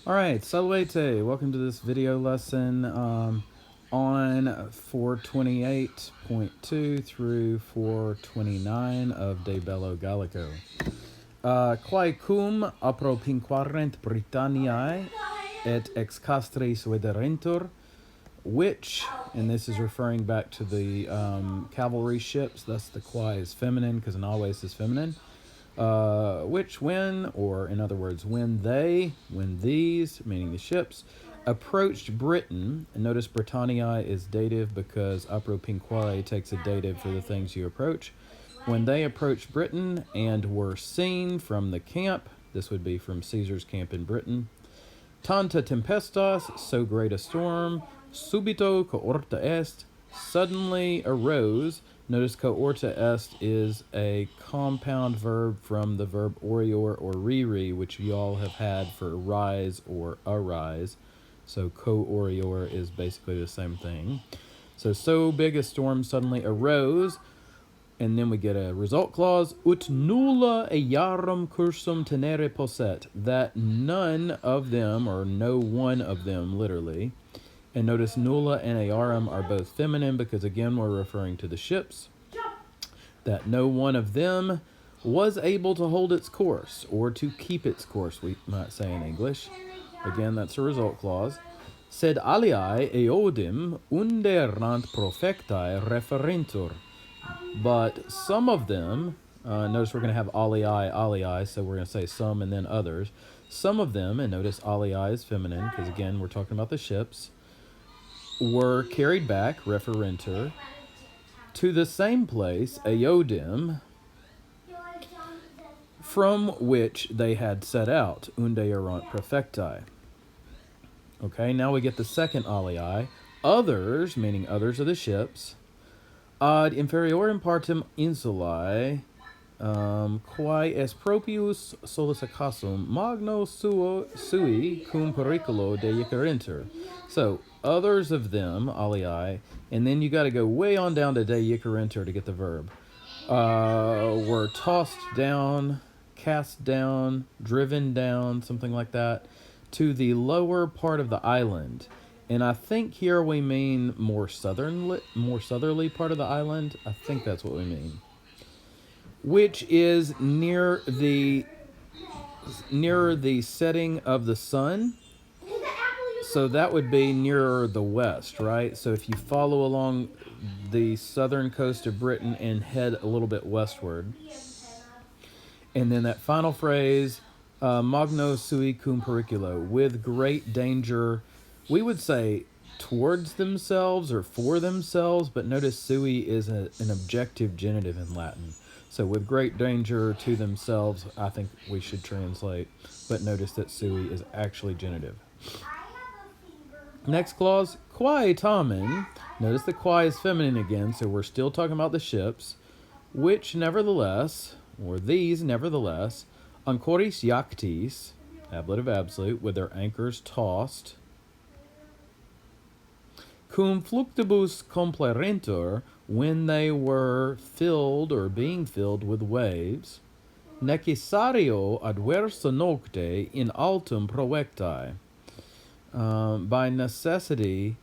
All right, salvete. Welcome to this video lesson on 428.2 through 429 of De Bello Gallico. Quae cum apropinquarent Britanniae et ex castris viderentur, which, and this is referring back to the cavalry ships, thus the quae is feminine because an always is feminine. Which when, or in other words, when these, meaning the ships, approached Britain, and notice Britanniae is dative because apropinquare takes a dative for the things you approach. When they approached Britain and were seen from the camp, this would be from Caesar's camp in Britain, tanta tempestas, so great a storm, subito coorta est, suddenly arose. Notice coorta est is a compound verb from the verb orior or riri, which you all have had for rise or arise. So co-orior is basically the same thing. So big a storm suddenly arose, and then we get a result clause, ut nulla earum cursum tenere posset, that none of them, or no one of them, literally. And notice nulla and earum are both feminine because, again, we're referring to the ships. That no one of them was able to hold its course, or to keep its course, we might say in English. Again, that's a result clause. Sed aliae eodim unde errant profectae referentur. But some of them, notice we're going to have aliae, so we're going to say some and then others. Some of them, and notice aliae is feminine, because again, we're talking about the ships, were carried back, referentur, to the same place, Eodim, from which they had set out, unde errant profectae. Okay, now we get the second aliae, others, meaning others of the ships, ad inferiorem partem insulae, quae es propius solus occasum magno sui cum periculo deicerenter. So, others of them, aliae, and then you got to go way on down to deicerenter to get the verb, were tossed down, cast down, driven down, something like that, to the lower part of the island. And I think here we mean more southerly part of the island. I think that's what we mean. Which is nearer the setting of the sun. So that would be nearer the west, right? So if you follow along the southern coast of Britain and head a little bit westward. And then that final phrase, magno sui cum periculo, with great danger, we would say towards themselves or for themselves, but notice sui is an objective genitive in Latin. So with great danger to themselves, I think we should translate, but notice that sui is actually genitive. Next clause, quae tamen. Notice the quae is feminine again, so we're still talking about the ships, which nevertheless, or these nevertheless, ancoris iactis, ablative absolute, with their anchors tossed, cum fluctibus complerentur, when they were filled or being filled with waves, necessario adversa nocte in altum proectae, by necessity,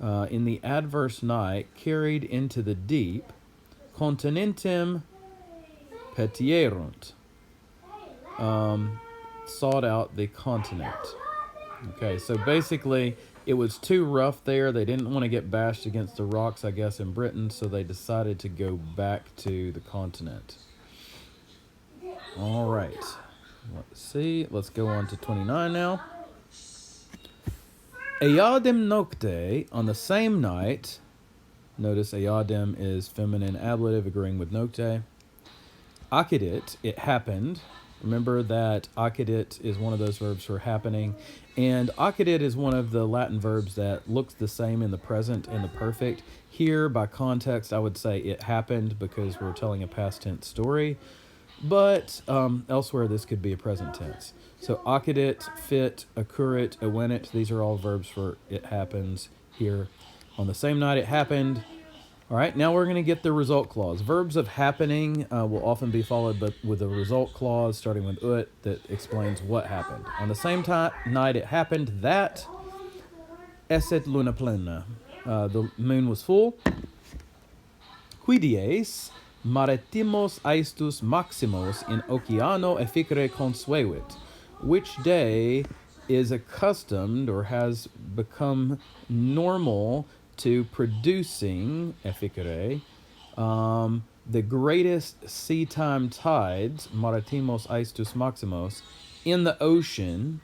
in the adverse night, carried into the deep, continentem petierunt, sought out the continent. Okay, so basically, it was too rough there. They didn't want to get bashed against the rocks, I guess, in Britain, so they decided to go back to the continent. All right, let's see. Let's go on to 29 now. Eadem nocte, on the same night. Notice eadem is feminine ablative, agreeing with nocte. Accidit, it happened. Remember that accidit is one of those verbs for happening. And accidit is one of the Latin verbs that looks the same in the present and the perfect. Here, by context, I would say it happened because we're telling a past tense story. But elsewhere, this could be a present tense. So accidit, fit, occurrit, evenit, these are all verbs for it happens here. On the same night it happened, All right, now we're going to get the result clause. Verbs of happening will often be followed but with a result clause starting with ut that explains what happened. On the same night it happened that esset luna plena. The moon was full. Qui dies maritimos aestus maximos in oceano efficere consuevit. Which day is accustomed or has become normal to producing efficere the greatest sea time tides, maritimos aestus maximos, in the ocean.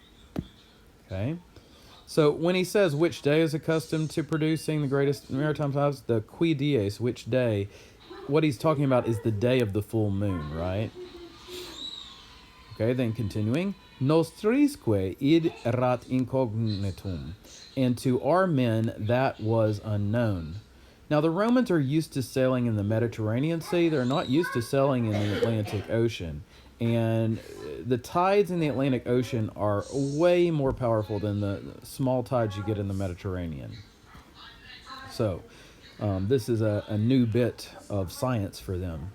Okay. So when he says which day is accustomed to producing the greatest maritime tides, the qui dies, which day, what he's talking about is the day of the full moon, right? Okay, then continuing. Nostrisque id erat incognitum. And to our men that was unknown. Now the Romans are used to sailing in the Mediterranean Sea. They're not used to sailing in the Atlantic Ocean. And the tides in the Atlantic Ocean are way more powerful than the small tides you get in the Mediterranean. So this is a new bit of science for them.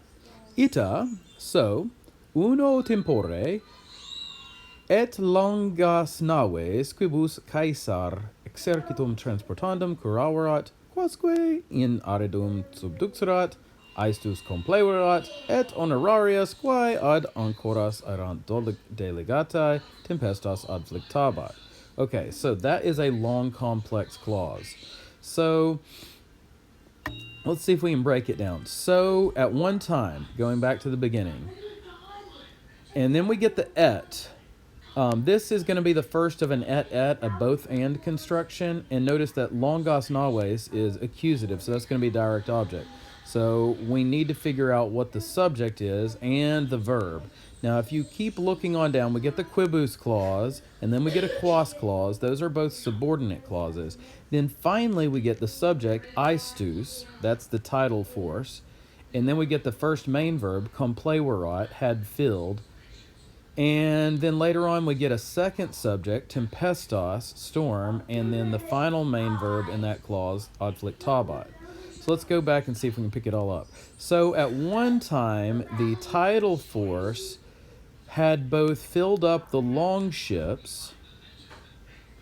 Ita, so, uno tempore, et longas naves quibus Caesar exercitum transportandum curaverat, quasque in aridum subduxerat, aestus compleverat, et honorarius quae ad ancoras erant delegatae tempestas ad flictabat. Okay, so that is a long, complex clause. So let's see if we can break it down. So at one time, going back to the beginning, and then we get the et. This is going to be the first of an et, a both and construction. And notice that longas naves is accusative, so that's going to be direct object. So we need to figure out what the subject is and the verb. Now, if you keep looking on down, we get the quibus clause, and then we get a quas clause. Those are both subordinate clauses. Then finally, we get the subject, aestus. That's the tidal force. And then we get the first main verb, compleverat, had filled. And then later on, we get a second subject, tempestas, storm, and then the final main verb in that clause, ad flictabat. So let's go back and see if we can pick it all up. So at one time, the tidal force had both filled up the long ships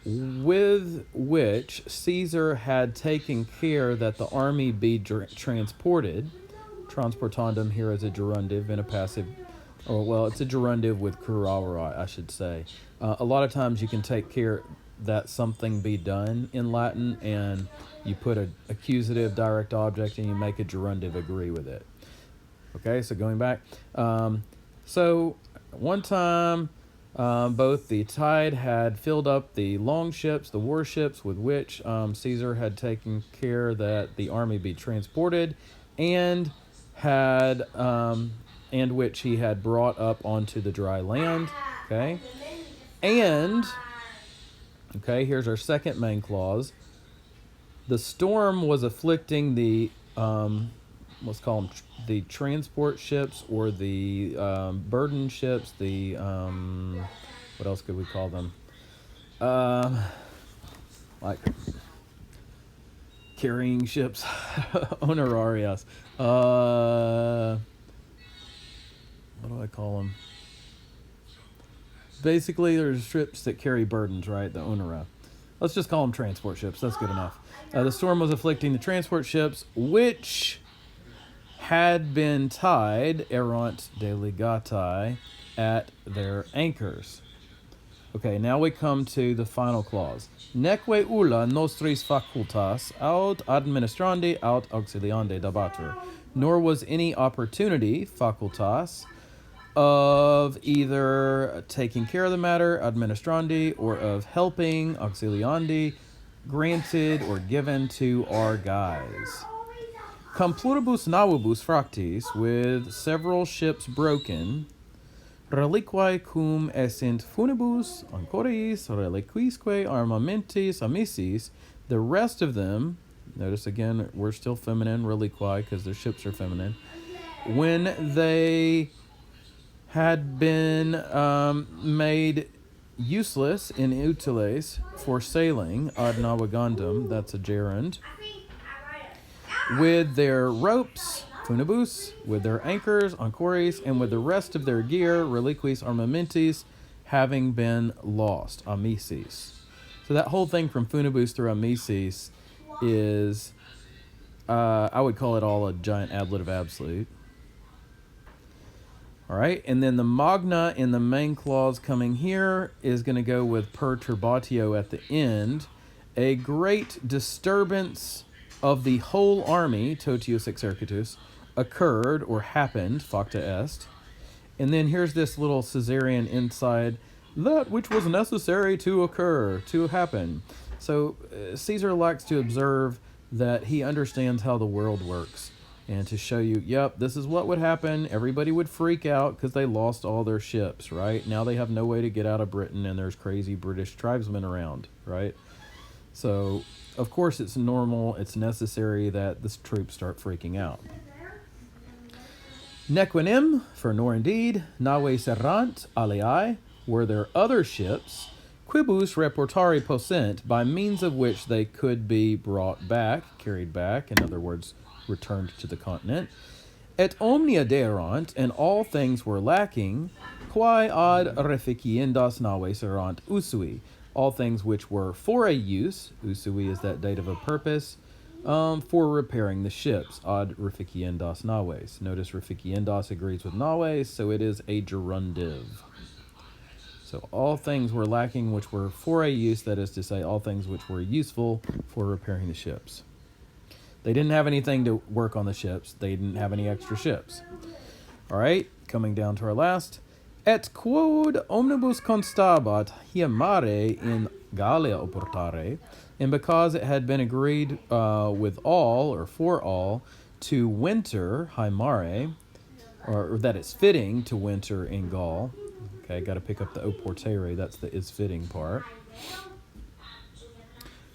with which Caesar had taken care that the army be transported. Transportandum here is a gerundive and a passive. Oh, well, it's a gerundive with curaverat, I should say. A lot of times you can take care that something be done in Latin, and you put an accusative direct object and you make a gerundive agree with it. Okay, so going back. So one time, both the tide had filled up the long ships, the warships with which Caesar had taken care that the army be transported, and had... and which he had brought up onto the dry land, okay? And, okay, here's our second main clause. The storm was afflicting the, let's call them the transport ships or the burden ships, the, what else could we call them? Like carrying ships, honorarius. What do I call them? Basically, there's ships that carry burdens, right? The onera. Let's just call them transport ships. That's good enough. The storm was afflicting the transport ships, which had been tied, erant delegatae, at their anchors. Okay, now we come to the final clause. Neque ulla nostris facultas aut administrandi aut auxiliandi dabatur. Nor was any opportunity, facultas, of either taking care of the matter, administrandi, or of helping, auxiliandi, granted or given to our guys. Cum pluribus navibus fractis, with several ships broken, reliquiae cum essent funibus, ancoris, reliquisque armamentis amicis, the rest of them, notice again, we're still feminine, reliquiae, because their ships are feminine, when they had been made useless in utiles for sailing ad navigandum, that's a gerund, with their ropes, funibus, with their anchors, anchores, and with the rest of their gear, reliquis armamentis, having been lost, amicis. So that whole thing from funibus through amicis is, I would call it all a giant ablative absolute. All right, and then the magna in the main clause coming here is going to go with perturbatio at the end. A great disturbance of the whole army, totius exercitus, occurred or happened, facta est. And then here's this little Caesarean inside, that which was necessary to occur, to happen. So Caesar likes to observe that he understands how the world works, and to show you, yep, this is what would happen. Everybody would freak out because they lost all their ships, right? Now they have no way to get out of Britain, and there's crazy British tribesmen around, right? So, of course, it's normal, it's necessary that the troops start freaking out. Nequinem, for nor indeed, nave serrant, aliae, were there other ships, quibus reportari possent, by means of which they could be brought back, carried back, in other words, returned to the continent, et omnia deerant, and all things were lacking, quae ad reficiendas naves erant usui, all things which were for a use, usui is that dative of purpose, for repairing the ships, ad reficiendas naves. Notice reficiendas agrees with naves, so it is a gerundive. So all things were lacking which were for a use, that is to say, all things which were useful for repairing the ships. They didn't have anything to work on the ships. They didn't have any extra ships. All right, coming down to our last. Et quod omnibus constabat hiamare in Gallia oportare, and because it had been agreed with all, or for all, to winter, hiamare, or that it's fitting to winter in Gaul. Okay, got to pick up the oportere, that's the is fitting part.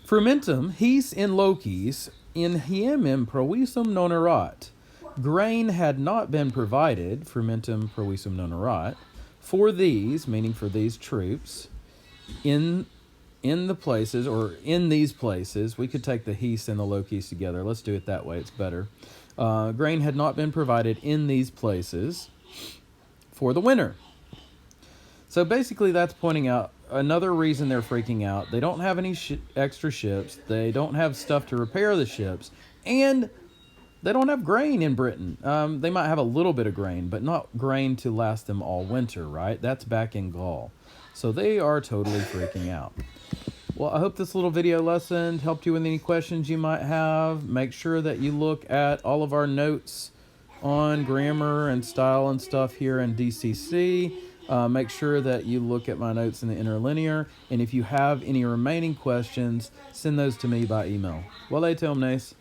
Frumentum his in locis in hiemem provisum non erat. Grain had not been provided, frumentum provisum non erat, for these, meaning for these troops, in the places, or in these places. We could take the his and the locis together. Let's do it that way, it's better. Grain had not been provided in these places for the winter. So basically that's pointing out another reason they're freaking out. They don't have any extra ships. They don't have stuff to repair the ships. And they don't have grain in Britain. They might have a little bit of grain, but not grain to last them all winter, right? That's back in Gaul. So they are totally freaking out. Well, I hope this little video lesson helped you with any questions you might have. Make sure that you look at all of our notes on grammar and style and stuff here in DCC. Make sure that you look at my notes in the interlinear, and if you have any remaining questions, send those to me by email. Well, omnes.